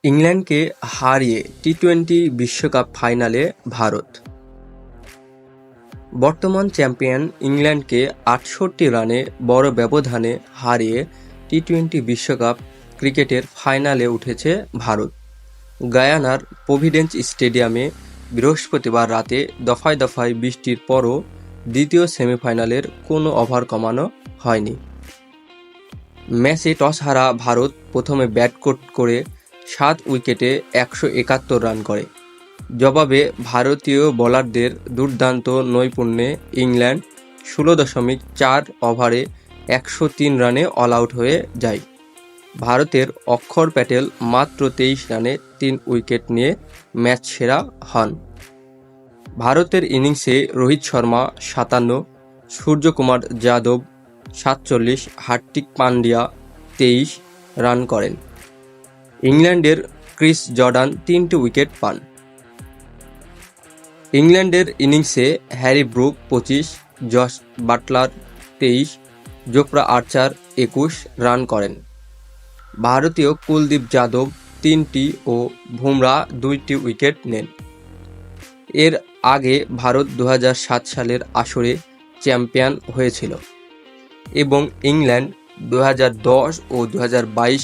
ইংল্যান্ডকে হারিয়ে টি-টোয়েন্টি বিশ্বকাপ ফাইনালে ভারত। বর্তমান চ্যাম্পিয়ন ইংল্যান্ডকে ৬৮ রানে বড় ব্যবধানে হারিয়ে টি-টোয়েন্টি বিশ্বকাপ ক্রিকেটের ফাইনালে উঠেছে ভারত। গায়ানার প্রভিডেন্স স্টেডিয়ামে বৃহস্পতিবার রাতে দফায় দফায় বৃষ্টির পরও দ্বিতীয় সেমিফাইনালের কোনো ওভার কমানো হয়নি। ম্যাচে টস হারা ভারত প্রথমে ব্যাট করে ৭ উইকেটে ১৭১ রান করে। জবাবে ভারতীয় বোলারদের দুর্দান্ত নৈপুণ্যে ইংল্যান্ড ১৬.৪ ওভারে ১০৩ রানে অল আউট হয়ে যায়। ভারতের অক্ষর প্যাটেল মাত্র ২৩ রানে ৩ উইকেট নিয়ে ম্যাচ সেরা হন। ভারতের ইনিংসে রোহিত শর্মা ৫৭, সূর্যকুমার যাদব ৪৭, হার্দিক পান্ডিয়া ২৩ রান করেন। ইংল্যান্ডের ক্রিস জর্ডান ৩টি উইকেট পান। ইংল্যান্ডের ইনিংসে Harry Brook ২৫, Jos Buttler ২৩, Jofra Archer ২১ run করেন। ভারতীয় কুলদীপ যাদব ৩টি ও বুমরা ২টি উইকেট নেন। এর আগে ভারত ২০০৭ সালের আসরে চ্যাম্পিয়ন হয়েছিল এবং ইংল্যান্ড ২০১০ ও ২০২২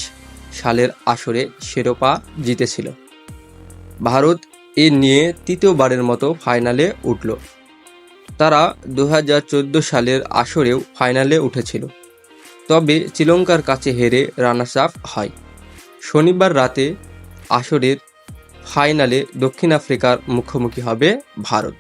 সালের আসরে শিরোপা জিতেছিল। ভারত এ নিয়ে তৃতীয়বারের মতো ফাইনালে উঠল। তারা ২০১৪ সালের আসরেও ফাইনালে উঠেছিল, তবে শ্রীলঙ্কার কাছে হেরে রানার্স আপ হয়। শনিবার রাতে আসরের ফাইনালে দক্ষিণ আফ্রিকার মুখোমুখি হবে ভারত।